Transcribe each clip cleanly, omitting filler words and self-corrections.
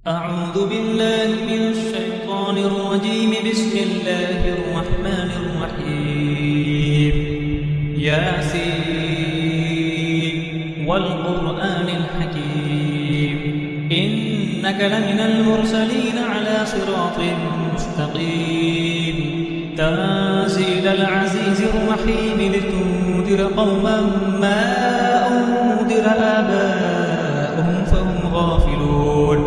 أعوذ بالله من الشيطان الرجيم. بسم الله الرحمن الرحيم. ياسين والقرآن الحكيم إنك لمن المرسلين على صراط مستقيم. تنزيل العزيز الرحيم لتنذر قوما ما أنذر آباؤهم فهم غافلون.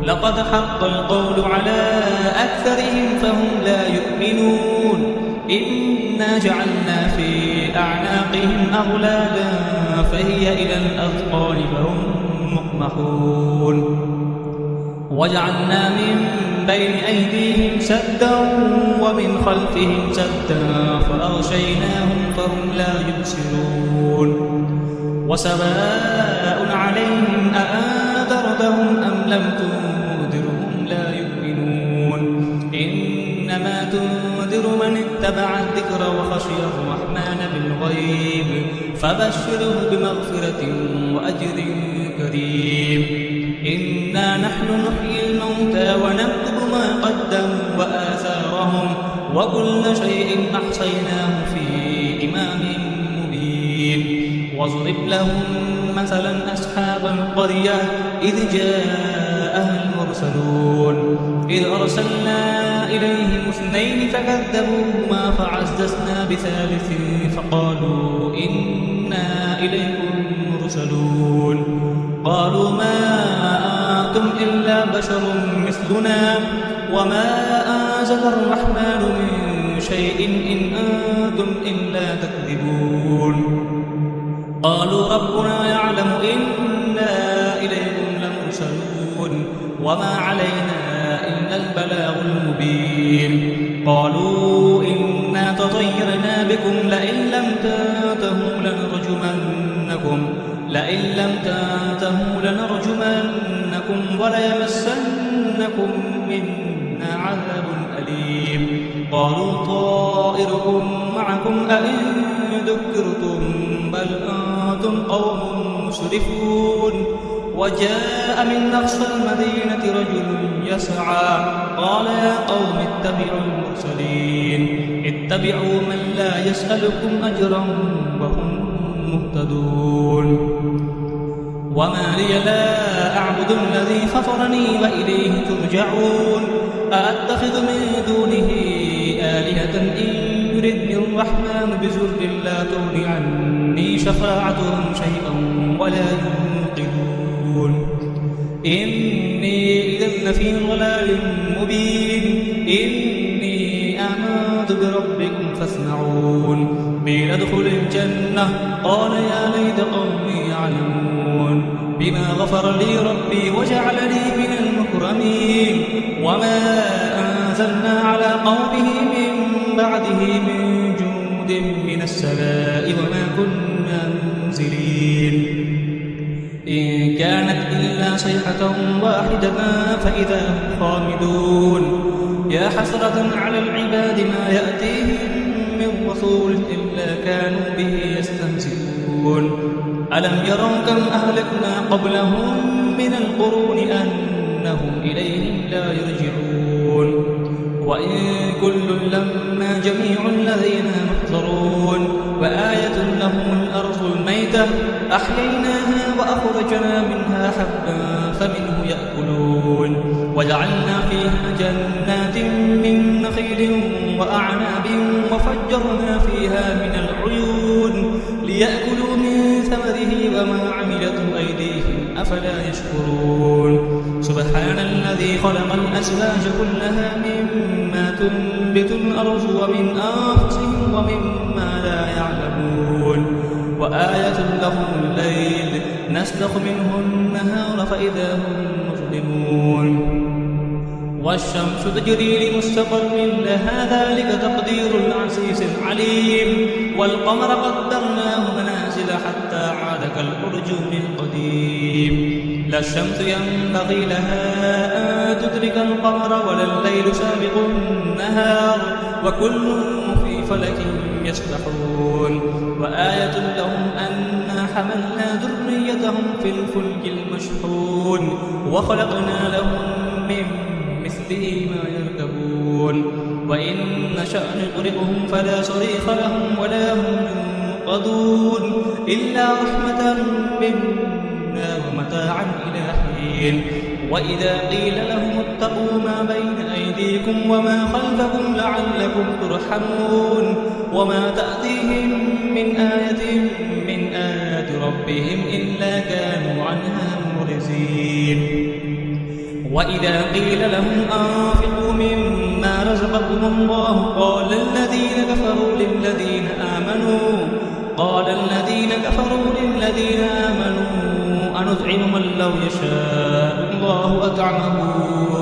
لقد حق القول على أكثرهم فهم لا يؤمنون. إنا جعلنا في أعناقهم أغلالا فهي إلى الأذقان فهم مقمحون. وجعلنا من بين أيديهم سدا ومن خلفهم سدا فأغشيناهم فهم لا يبصرون. وسواء عليهم أأنذرتهم أم لم تنذرهم لا يؤمنون. إنما تنذر من اتبع الذكر وخشي الرحمن بالغيب فبشره بمغفرة وأجر كريم. إنا نحن نحيي الموتى ونكتب ما قدموا وآثارهم وكل شيء أحصيناه في إمام مبين. واضرب لهم مثلا أصحاب القرية إذ جاءها المرسلون إذ أرسلنا إليهم اثنين فكذبوهما فعززنا بثالث فقالوا إنا إليكم مرسلون. قالوا ما أنتم إلا بشر مثلنا وما أنزل الرحمن من شيء إن أنتم إلا تكذبون. قالوا ربنا يعلم إنا إليكم لمرسلون وما علينا إلا البلاغ المبين. قالوا إنا تطيرنا بكم لئن لم تنتهوا لنرجمنكم وليمسنكم منا عذاب أليم. قالوا طائركم معكم أئن ذكرتم بل أنتم قوم مسرفون. وجاء من أقصى المدينة رجل يسعى قال يا قوم اتبعوا المرسلين اتبعوا من لا يسألكم أجرا وهم مهتدون. وما لي لا أعبد الذي فطرني وإليه ترجعون. أأتخذ من دونه آلهة إن يردني الرحمن بضر لا تغن عني شفاعتهم شيئا ولا ينقذون. إني إذا لفي ضلال مبين. إني آمنت بربكم فاسمعون. قيل ادخل الجنة قال يا ليت قومي يعلمون بما غفر لي ربي وجعلني من المكرمين. وما أنزلنا على قومه من بعده من جند من السماء وما كنا منزلين. إن كانت إلا صيحة واحدة فإذا هم خامدون. يا حسرة على العباد ما يأتيهم من رسول إلا كانوا به يستهزئون. ألم يروا كم أهلكنا قبلهم من القرون أنهم إليهم لا يرجعون. وإن كل لما جميع لدينا محضرون. وآية لهم الأرض الميتة أحييناها وأخرجنا منها حبا فمنه يأكلون. وجعلنا فيها جنات من نخيل وأعناب وفجرنا فيها من العيون ليأكلوا من ثمره وما عملته أيديهم أفلا يشكرون. سبحان الذي خلق الأزواج كلها مما تنبت الأرض ومن أنفسهم ومما لا يعلمون. وآية لهم الليل نسلخ منه النهار فإذا هم مظلمون. والشمس تجري لمستقر لها ذلك تقدير العزيز العليم. والقمر قدرناه منازل حتى عاد كالأرجون القديم. لا الشمس ينبغي لها أن تدرك القمر ولا الليل سابق النهار وكل في فلك يسبحون. وآية لهم أنا حملنا ذريتهم في الفلك المشحون وخلقنا لهم به ما يركبون وإن نشأ نغرقهم فلا صريخ لهم ولا هم ينقذون إلا رحمة منا ومتاعا إلى حين وإذا قيل لهم اتقوا ما بين أيديكم وما خلفكم لعلكم ترحمون وما تأتيهم من آية من آيات ربهم إلا كانوا عنها معرضين وإذا قيل لهم أنفقوا مما رزقكم الله قال الذين كفروا للذين آمنوا أنطعم من لو يشاء الله أطعمه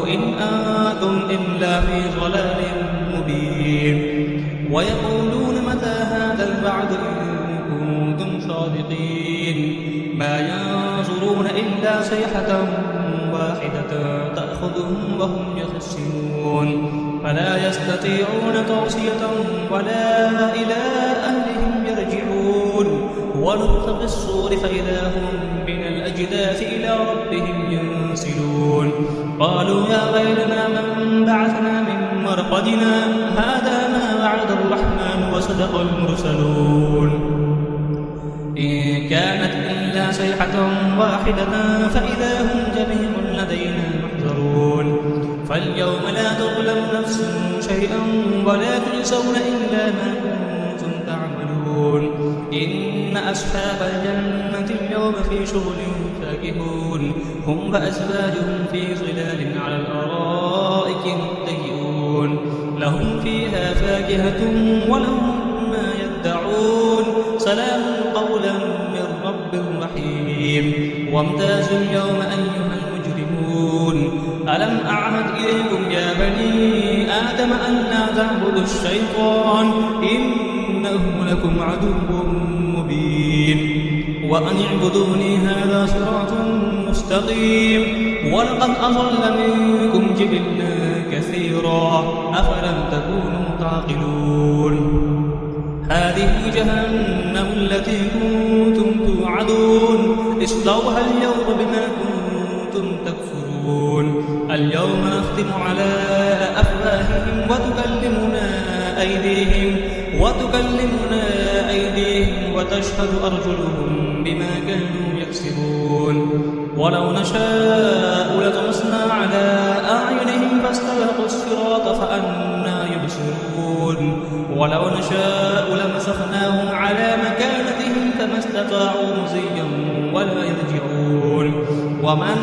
إن أنتم إلا في ضلال مبين ويقولون متى هذا الوعد إن كنتم صادقين ما ينظرون إلا صيحة واحدة تأخذهم وهم يخصمون فلا يستطيعون توصية ولا إلى أهلهم يرجعون ونفخ في الصور فإذا هم من الأجداث إلى ربهم ينسلون قالوا يا ويلنا من بعثنا من مرقدنا هذا ما وعد الرحمن وصدق المرسلون إن كانت إلا صيحة واحدة فإذا هم جميع لدينا محضرون فاليوم لا تظلم نفس شيئا ولا تجزون إلا ما كنتم تعملون إن أصحاب الجنة اليوم في شغل فاكهون هم وأزواجهم في ظلال على الأرائك متكئون لهم فيها فاكهة ولهم ما يدعون سلام قولا من رب رحيم وامتازوا اليوم أيها المجرمون ألم أعهد إليكم يا بني آدم أن لا تعبدوا الشيطان إنه لكم عدو مبين وأن اعبدوني هذا صراط مستقيم ولقد أضل منكم جبلا كثيرا أفلم تكونوا تعقلون هذه جهنم التي كنتم توعدون اصلوها اليوم بما كنتم تكفرون اليوم نختم على أفواههم وتكلمنا أيديهم وتشهد أرجلهم بما كانوا يكسبون ولو نشاء لطمسنا على أعينهم فاستبقوا الصراط فأنى يبصرون ولو نشاء لمسخناهم على مكانتهم فما استطاعوا مزيا ولا يرجعون ومن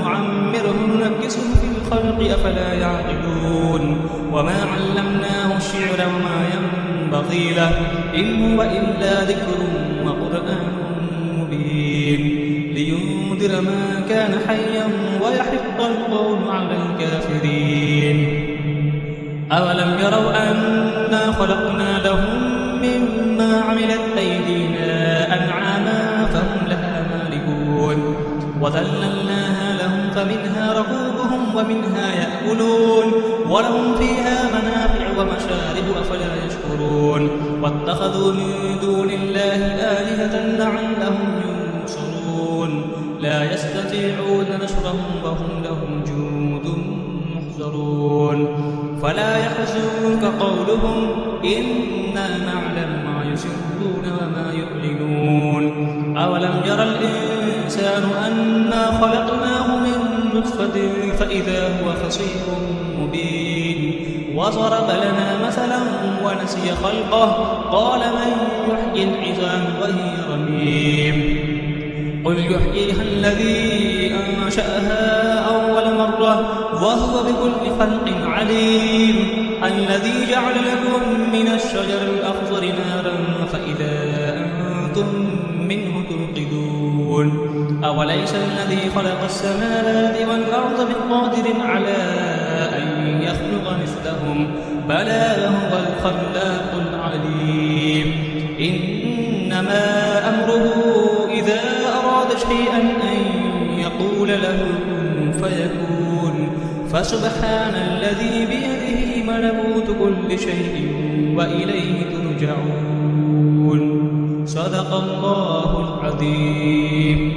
نعمره ننكسه في الخلق أفلا يعقلون وما علمناه الشعر وما ينبغي له إن هو إلا ذكر وقرآن مبين لينذر ما كان حيا ويحق القول على الكافرين أولم يروا أنا خلقنا لهم مما عملت أيدينا أنعاما فهم لها مالكون وذللناها لهم فمنها ركوبهم ومنها يأكلون ولهم فيها منافع ومشارب أفلا يشكرون واتخذوا من دون الله آلهة لعلهم ينصرون لا يستطيعون نصرهم وهم لهم جند محضرون فلا يحزنك قولهم إنا نعلم ما يسرون وما يعلنون أولم يرى الإنسان أنا خلقناه من نطفة فإذا هو خصيم مبين وضرب لنا مثلا ونسي خلقه قال من يحيي العظام وهي رميم قل يحييها الذي أنشأها أول مرة وهو بكل خلق عليم الذي جعل لكم من الشجر الأخضر نارا فإذا أنتم منه توقدون أوليس الذي خلق السماوات والأرض بقادر على أن يخلق مثلهم بلى هو الخلاق العليم إنما أمره إذا أراد شيئا أن يقول له كن فيكون فسبحان الذي بيده ملكوت كل شيء وإليه ترجعون صدق الله العظيم.